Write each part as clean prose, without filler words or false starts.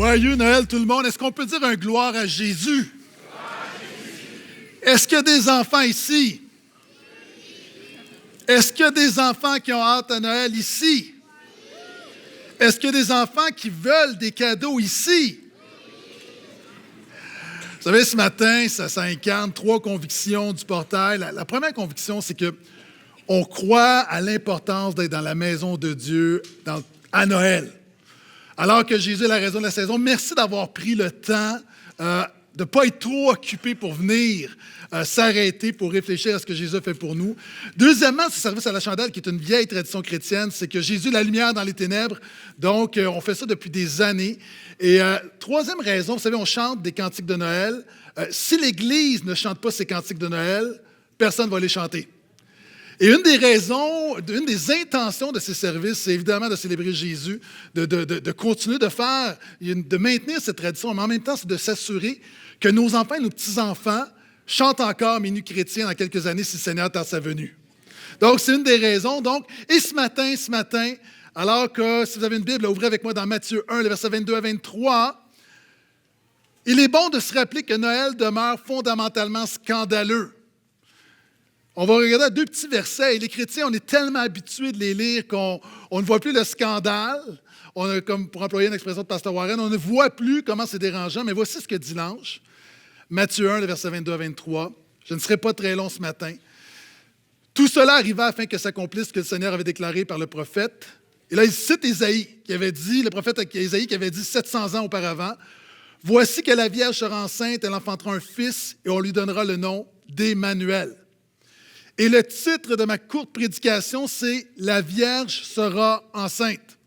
Joyeux Noël tout le monde. Est-ce qu'on peut dire un gloire à Jésus? Est-ce qu'il y a des enfants ici? Est-ce qu'il y a des enfants qui ont hâte à Noël ici? Est-ce qu'il y a des enfants qui veulent des cadeaux ici? Vous savez, ce matin, ça incarne 3 convictions du portail. La première conviction, c'est qu'on croit à l'importance d'être dans la maison de Dieu à Noël. Alors que Jésus est la raison de la saison, merci d'avoir pris le temps de ne pas être trop occupé pour venir s'arrêter pour réfléchir à ce que Jésus a fait pour nous. Deuxièmement, ce service à la chandelle, qui est une vieille tradition chrétienne, c'est que Jésus est la lumière dans les ténèbres. Donc, on fait ça depuis des années. Et troisième raison, vous savez, on chante des cantiques de Noël. Si l'Église ne chante pas ces cantiques de Noël, personne ne va les chanter. Et une des raisons, une des intentions de ces services, c'est évidemment de célébrer Jésus, de continuer de maintenir cette tradition, mais en même temps, c'est de s'assurer que nos enfants et nos petits-enfants chantent encore Minuit chrétien dans quelques années si le Seigneur tarde sa venue. Donc, c'est une des raisons. Et ce matin, alors que si vous avez une Bible, ouvrez avec moi dans Matthieu 1, le verset 22 à 23, il est bon de se rappeler que Noël demeure fondamentalement scandaleux. On va regarder 2 petits versets et les chrétiens, on est tellement habitués de les lire qu'on ne voit plus le scandale. Comme pour employer une expression de Pasteur Warren, on ne voit plus comment c'est dérangeant, mais voici ce que dit l'ange. Matthieu 1, le verset 22 à 23. Je ne serai pas très long ce matin. Tout cela arriva afin que s'accomplisse ce que le Seigneur avait déclaré par le prophète. Et là, il cite Ésaïe, le prophète Ésaïe qui avait dit 700 ans auparavant, « Voici que la Vierge sera enceinte, elle enfantera un fils, et on lui donnera le nom d'Emmanuel. » Et le titre de ma courte prédication, c'est « La Vierge sera enceinte ».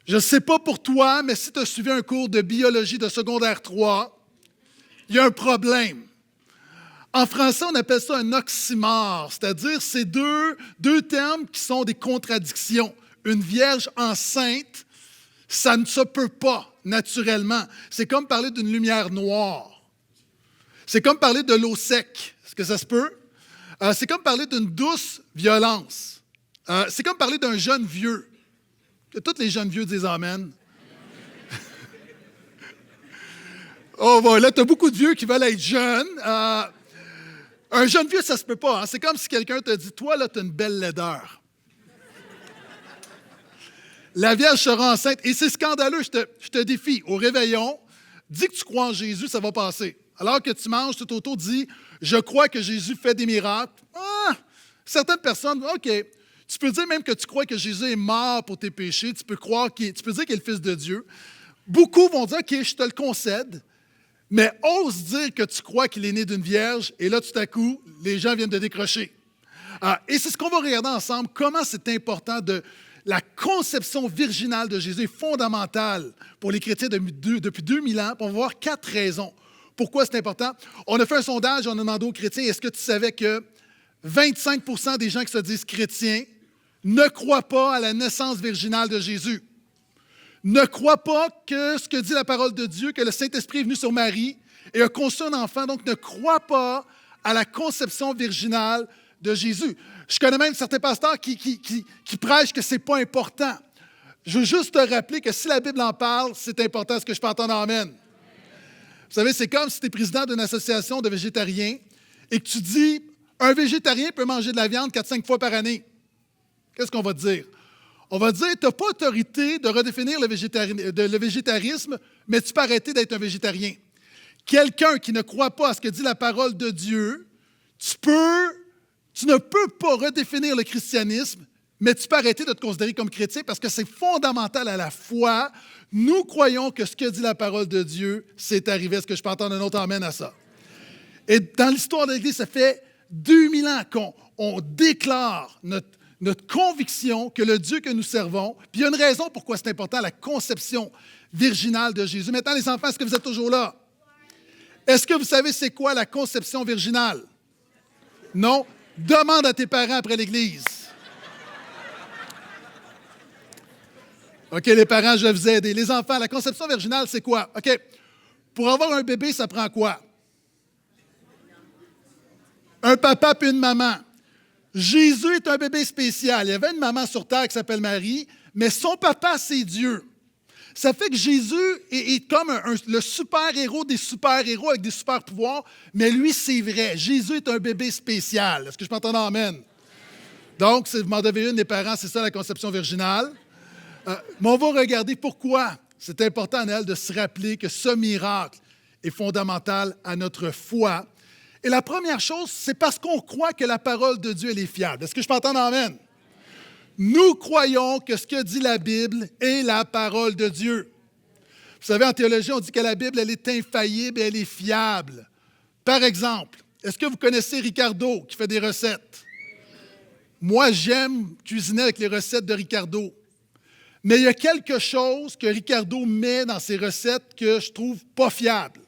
Je ne sais pas pour toi, mais si tu as suivi un cours de biologie de secondaire 3, il y a un problème. En français, on appelle ça un oxymore, c'est-à-dire c'est deux termes qui sont des contradictions. Une vierge enceinte, ça ne se peut pas naturellement. C'est comme parler d'une lumière noire. C'est comme parler de l'eau sec. Est-ce que ça se peut? C'est comme parler d'une douce violence. C'est comme parler d'un jeune vieux. Que tous les jeunes vieux disent Amen. Oh, voilà, tu as beaucoup de vieux qui veulent être jeunes. Un jeune vieux, ça se peut pas. Hein? C'est comme si quelqu'un te dit, toi, là, tu as une belle laideur. La Vierge sera enceinte. Et c'est scandaleux, je te défie. Au réveillon, dis que tu crois en Jésus, ça va passer. Alors que tu manges, tout autour, dis, je crois que Jésus fait des miracles. Certaines personnes, OK. Tu peux dire même que tu crois que Jésus est mort pour tes péchés. Tu peux dire qu'il est le Fils de Dieu. Beaucoup vont dire, OK, je te le concède. Mais ose dire que tu crois qu'il est né d'une vierge, et là, tout à coup, les gens viennent de décrocher. Et c'est ce qu'on va regarder ensemble, comment c'est important la conception virginale de Jésus est fondamentale pour les chrétiens depuis 2000 ans. On va voir 4 raisons. Pourquoi c'est important? On a fait un sondage, on a demandé aux chrétiens, est-ce que tu savais que 25% des gens qui se disent chrétiens ne croient pas à la naissance virginale de Jésus? Ne croient pas que ce que dit la parole de Dieu, que le Saint-Esprit est venu sur Marie et a conçu un enfant, donc ne croient pas à la conception virginale de Jésus. Je connais même certains pasteurs qui prêchent que ce n'est pas important. Je veux juste te rappeler que si la Bible en parle, c'est important. Est-ce que je peux entendre Amen? Vous savez, c'est comme si tu es président d'une association de végétariens et que tu dis un végétarien peut manger de la viande 4-5 fois par année. Qu'est-ce qu'on va te dire? On va te dire, tu n'as pas autorité de redéfinir le végétarisme, mais tu peux arrêter d'être un végétarien. Quelqu'un qui ne croit pas à ce que dit la parole de Dieu, tu ne peux pas redéfinir le christianisme, mais tu peux arrêter de te considérer comme chrétien parce que c'est fondamental à la foi. Nous croyons que ce que dit la parole de Dieu, c'est arrivé. Est-ce que je peux entendre un autre amène à ça? Et dans l'histoire de l'Église, ça fait 2000 ans qu'on déclare notre conviction que le Dieu que nous servons, puis il y a une raison pourquoi c'est important, la conception virginale de Jésus. Maintenant, les enfants, est-ce que vous êtes toujours là? Est-ce que vous savez c'est quoi la conception virginale? Non? Demande à tes parents après l'Église. OK, les parents, je vais vous aider. Les enfants, la conception virginale, c'est quoi? OK, pour avoir un bébé, ça prend quoi? Un papa puis une maman. Jésus est un bébé spécial. Il y avait une maman sur terre qui s'appelle Marie, mais son papa, c'est Dieu. Ça fait que Jésus est comme le super-héros des super-héros avec des super-pouvoirs, mais lui, c'est vrai. Jésus est un bébé spécial. Est-ce que je m'entends? Amen. Donc, si vous m'en devez une, les parents, c'est ça la conception virginale. Mais on va regarder pourquoi c'est important, Noël, de se rappeler que ce miracle est fondamental à notre foi. Et la première chose, c'est parce qu'on croit que la parole de Dieu, elle est fiable. Est-ce que je peux entendre amen? Nous croyons que ce que dit la Bible est la parole de Dieu. Vous savez, en théologie, on dit que la Bible, elle est infaillible et elle est fiable. Par exemple, est-ce que vous connaissez Ricardo qui fait des recettes? Moi, j'aime cuisiner avec les recettes de Ricardo. Mais il y a quelque chose que Ricardo met dans ses recettes que je trouve pas fiable.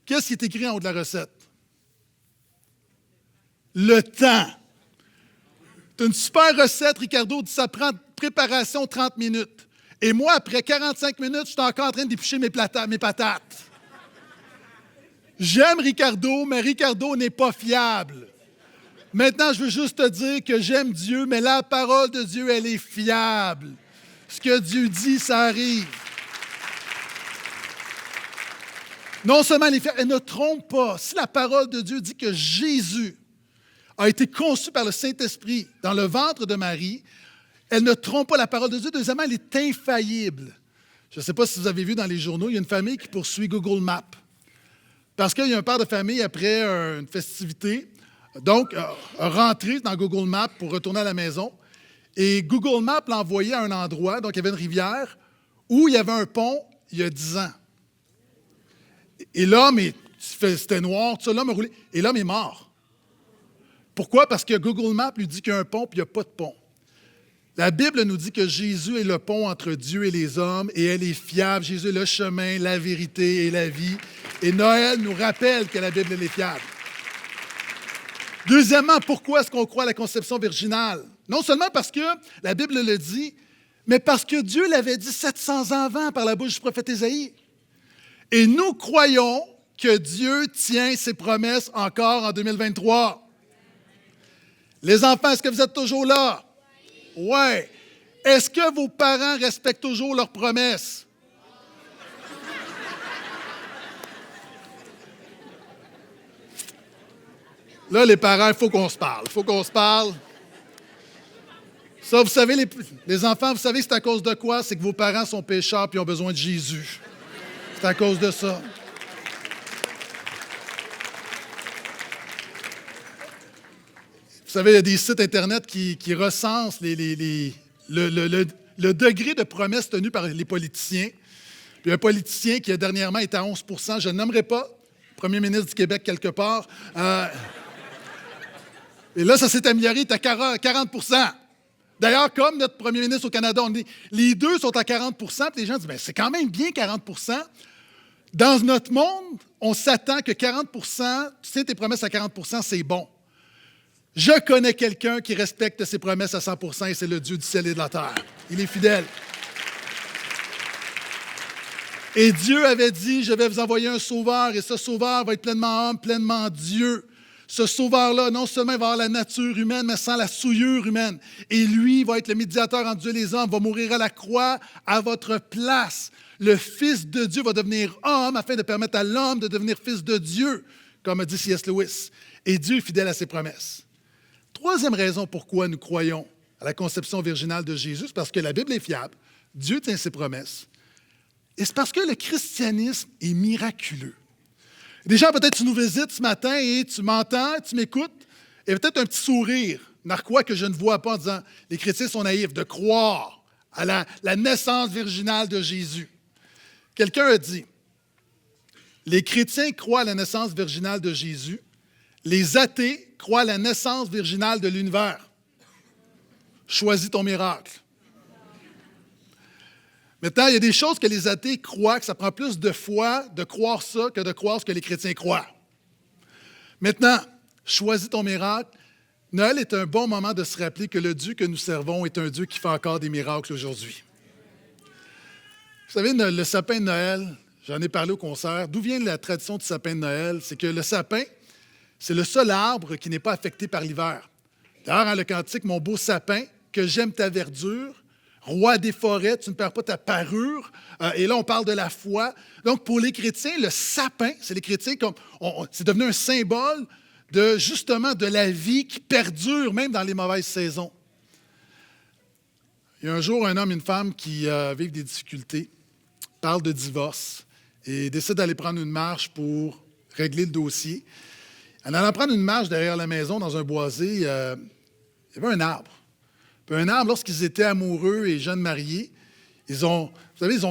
Qu'est-ce qui est écrit en haut de la recette? Le temps. C'est une super recette, Ricardo dit, ça prend préparation 30 minutes. Et moi, après 45 minutes, je suis encore en train d'éplucher mes patates. J'aime Ricardo, mais Ricardo n'est pas fiable. Maintenant, je veux juste te dire que j'aime Dieu, mais la parole de Dieu, elle est fiable. Ce que Dieu dit, ça arrive. Non seulement elle est fiable, elle ne trompe pas. Si la parole de Dieu dit que Jésus a été conçu par le Saint-Esprit dans le ventre de Marie, elle ne trompe pas la parole de Dieu. Deuxièmement, elle est infaillible. Je ne sais pas si vous avez vu dans les journaux, il y a une famille qui poursuit Google Maps. Parce qu'il y a un père de famille, après une festivité, donc rentré dans Google Maps pour retourner à la maison. Et Google Maps l'a envoyé à un endroit, donc il y avait une rivière, où il y avait un pont il y a 10 ans. Et l'homme, c'était noir, tout ça, l'homme a roulé, et l'homme est mort. Pourquoi? Parce que Google Maps lui dit qu'il y a un pont, puis il n'y a pas de pont. La Bible nous dit que Jésus est le pont entre Dieu et les hommes, et elle est fiable. Jésus est le chemin, la vérité et la vie. Et Noël nous rappelle que la Bible elle est fiable. Deuxièmement, pourquoi est-ce qu'on croit à la conception virginale? Non seulement parce que la Bible le dit, mais parce que Dieu l'avait dit 700 ans avant par la bouche du prophète Ésaïe. Et nous croyons que Dieu tient ses promesses encore en 2023. Les enfants, est-ce que vous êtes toujours là? Oui. Est-ce que vos parents respectent toujours leurs promesses? Là, les parents, il faut qu'on se parle. Il faut qu'on se parle. Ça, vous savez, les enfants, vous savez, c'est à cause de quoi? C'est que vos parents sont pécheurs et ont besoin de Jésus. C'est à cause de ça. Vous savez, il y a des sites Internet qui recensent le degré de promesses tenues par les politiciens. Puis un politicien qui a dernièrement été à 11 %, je ne nommerai pas, premier ministre du Québec quelque part. Et là, ça s'est amélioré, il est à 40 %. D'ailleurs, comme notre premier ministre au Canada, on dit, les deux sont à 40 % puis les gens disent, bien, c'est quand même bien 40 %. Dans notre monde, on s'attend que 40 %, tu sais, tes promesses à 40 %, c'est bon. Je connais quelqu'un qui respecte ses promesses à 100 % et c'est le Dieu du ciel et de la terre. Il est fidèle. Et Dieu avait dit, je vais vous envoyer un sauveur et ce sauveur va être pleinement homme, pleinement Dieu. Ce sauveur-là, non seulement il va avoir la nature humaine, mais sans la souillure humaine. Et lui va être le médiateur entre Dieu et les hommes, va mourir à la croix à votre place. Le Fils de Dieu va devenir homme afin de permettre à l'homme de devenir fils de Dieu, comme a dit C.S. Lewis. Et Dieu est fidèle à ses promesses. Troisième raison pourquoi nous croyons à la conception virginale de Jésus, c'est parce que la Bible est fiable, Dieu tient ses promesses, et c'est parce que le christianisme est miraculeux. Des gens, peut-être, tu nous visites ce matin et tu m'entends, tu m'écoutes, et peut-être un petit sourire narquois que je ne vois pas en disant « les chrétiens sont naïfs » de croire à la naissance virginale de Jésus. Quelqu'un a dit « les chrétiens croient à la naissance virginale de Jésus, les athées croient à la naissance virginale de l'univers. Choisis ton miracle. » Maintenant, il y a des choses que les athées croient, que ça prend plus de foi de croire ça que de croire ce que les chrétiens croient. Maintenant, choisis ton miracle. Noël est un bon moment de se rappeler que le Dieu que nous servons est un Dieu qui fait encore des miracles aujourd'hui. Vous savez, le sapin de Noël, j'en ai parlé au concert. D'où vient la tradition du sapin de Noël? C'est que le sapin, c'est le seul arbre qui n'est pas affecté par l'hiver. D'ailleurs, dans le cantique, mon beau sapin, que j'aime ta verdure, roi des forêts, tu ne perds pas ta parure. Et là, on parle de la foi. Donc, pour les chrétiens, le sapin, c'est les chrétiens, c'est devenu un symbole de, justement, de la vie qui perdure, même dans les mauvaises saisons. Il y a un jour, un homme et une femme qui vivent des difficultés, parlent de divorce et décident d'aller prendre une marche pour régler le dossier. En allant prendre une marche derrière la maison, dans un boisé, il y avait un arbre. Puis un arbre, lorsqu'ils étaient amoureux et jeunes mariés, ils ont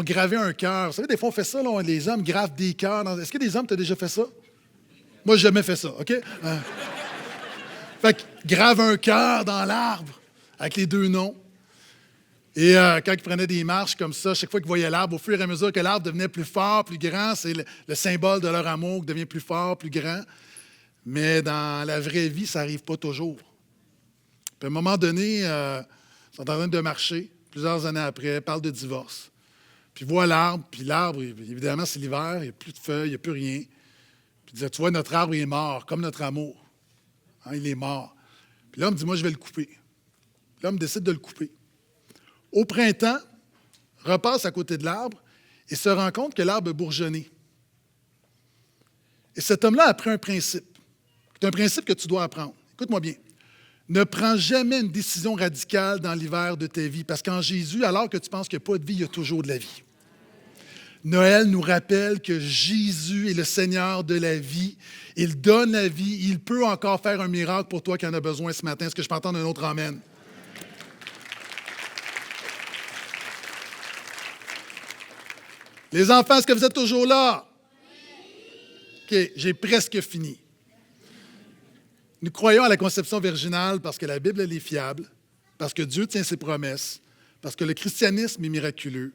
gravé un cœur. Vous savez, des fois, on fait ça, là, les hommes gravent des cœurs. Est-ce que des hommes, tu as déjà fait ça? Moi, j'ai jamais fait ça, OK? Fait qu'ils gravent un cœur dans l'arbre avec les deux noms. Et quand ils prenaient des marches comme ça, chaque fois qu'ils voyaient l'arbre, au fur et à mesure que l'arbre devenait plus fort, plus grand, c'est le symbole de leur amour qui devient plus fort, plus grand. Mais dans la vraie vie, ça n'arrive pas toujours. Puis à un moment donné, ils sont en train de marcher, plusieurs années après, ils parlent de divorce. Puis ils voient l'arbre, puis l'arbre, évidemment, c'est l'hiver, il n'y a plus de feuilles, il n'y a plus rien. Puis ils disaient, tu vois, notre arbre il est mort, comme notre amour. Hein, il est mort. Puis l'homme dit, moi, je vais le couper. L'homme décide de le couper. Au printemps, repasse à côté de l'arbre et se rend compte que l'arbre a bourgeonné. Et cet homme-là a appris un principe. C'est un principe que tu dois apprendre. Écoute-moi bien. Ne prends jamais une décision radicale dans l'hiver de ta vie, parce qu'en Jésus, alors que tu penses qu'il n'y a pas de vie, il y a toujours de la vie. Noël nous rappelle que Jésus est le Seigneur de la vie. Il donne la vie. Il peut encore faire un miracle pour toi qui en as besoin ce matin. Est-ce que je peux entendre un autre amen? Les enfants, est-ce que vous êtes toujours là? OK, j'ai presque fini. Nous croyons à la conception virginale parce que la Bible, elle est fiable, parce que Dieu tient ses promesses, parce que le christianisme est miraculeux.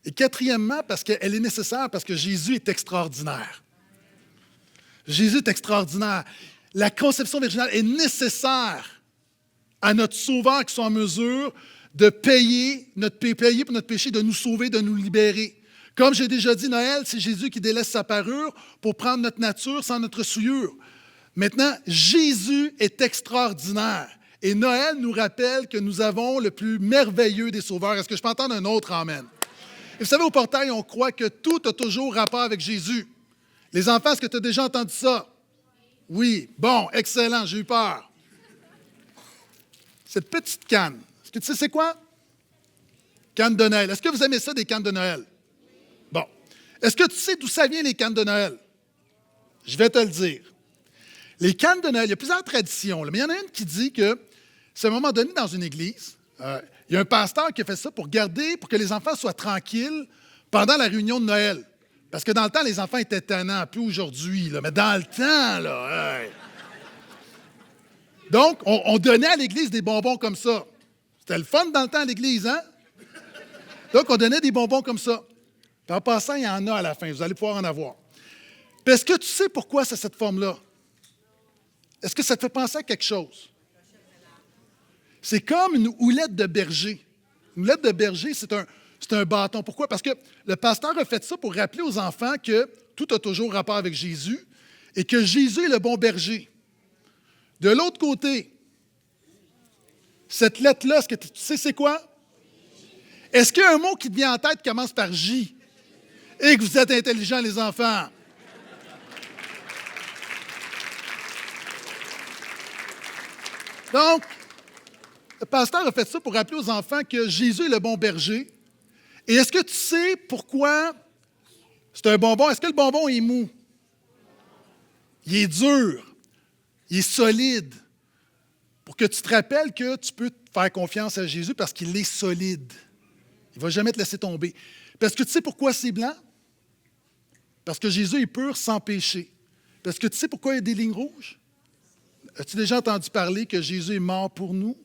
Et quatrièmement, parce qu'elle est nécessaire, parce que Jésus est extraordinaire. Jésus est extraordinaire. La conception virginale est nécessaire à notre Sauveur qui soit en mesure de payer pour notre péché, de nous sauver, de nous libérer. Comme j'ai déjà dit, Noël, c'est Jésus qui délaisse sa parure pour prendre notre nature sans notre souillure. Maintenant, Jésus est extraordinaire. Et Noël nous rappelle que nous avons le plus merveilleux des sauveurs. Est-ce que je peux entendre un autre amen? Et vous savez, au portail, on croit que tout a toujours rapport avec Jésus. Les enfants, est-ce que tu as déjà entendu ça? Oui. Bon, excellent, j'ai eu peur. Cette petite canne, est-ce que tu sais c'est quoi? Canne de Noël. Est-ce que vous aimez ça, des cannes de Noël? Bon. Est-ce que tu sais d'où ça vient, les cannes de Noël? Je vais te le dire. Les cannes de Noël, il y a plusieurs traditions, là, mais il y en a une qui dit que, c'est à un moment donné dans une église, il y a un pasteur qui a fait ça pour que les enfants soient tranquilles pendant la réunion de Noël. Parce que dans le temps, les enfants étaient tannants, plus aujourd'hui, là, mais dans le temps, là. Hey. Donc, on donnait à l'église des bonbons comme ça. C'était le fun dans le temps à l'église, hein? Donc, on donnait des bonbons comme ça. Puis en passant, il y en a à la fin. Vous allez pouvoir en avoir. Puis est-ce que tu sais pourquoi c'est cette forme-là? Est-ce que ça te fait penser à quelque chose? C'est comme une houlette de berger. Une houlette de berger, c'est un bâton. Pourquoi? Parce que le pasteur a fait ça pour rappeler aux enfants que tout a toujours rapport avec Jésus et que Jésus est le bon berger. De l'autre côté, cette lettre-là, est-ce que tu sais c'est quoi? Est-ce qu'il y a un mot qui te vient en tête qui commence par J? Et que vous êtes intelligents, les enfants. Donc, le pasteur a fait ça pour rappeler aux enfants que Jésus est le bon berger. Et est-ce que tu sais pourquoi c'est un bonbon? Est-ce que le bonbon est mou? Il est dur. Il est solide. Pour que tu te rappelles que tu peux faire confiance à Jésus parce qu'il est solide. Il ne va jamais te laisser tomber. Parce que tu sais pourquoi c'est blanc? Parce que Jésus est pur sans péché. Parce que tu sais pourquoi il y a des lignes rouges? As-tu déjà entendu parler que Jésus est mort pour nous?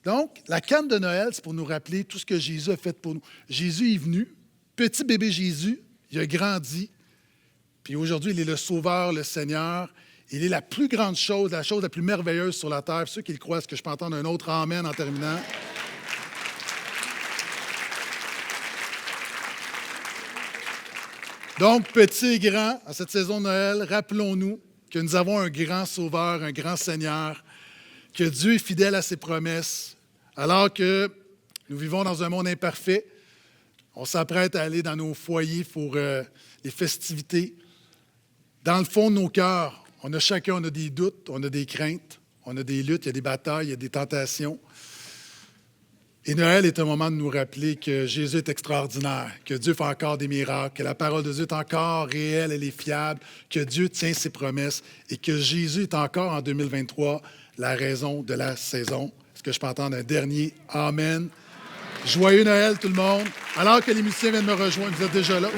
Donc, la canne de Noël, c'est pour nous rappeler tout ce que Jésus a fait pour nous. Jésus est venu, petit bébé Jésus, il a grandi, puis aujourd'hui, il est le Sauveur, le Seigneur. Il est la plus grande chose, la chose la plus merveilleuse sur la terre. Ceux qui le croient, est-ce que je peux entendre un autre amen en terminant? Donc, petit et grand, à cette saison de Noël, rappelons-nous que nous avons un grand Sauveur, un grand Seigneur, que Dieu est fidèle à ses promesses, alors que Nous vivons dans un monde imparfait. On s'apprête à aller dans nos foyers pour les festivités. Dans le fond de nos cœurs, on a des doutes, on a des craintes, on a des luttes, il y a des batailles, il y a des tentations. Et Noël est un moment de nous rappeler que Jésus est extraordinaire, que Dieu fait encore des miracles, que la parole de Dieu est encore réelle, elle est fiable, que Dieu tient ses promesses et que Jésus est encore en 2023 la raison de la saison. Est-ce que je peux entendre un dernier Amen? Joyeux Noël tout le monde. Alors que les musiciens viennent me rejoindre, vous êtes déjà là?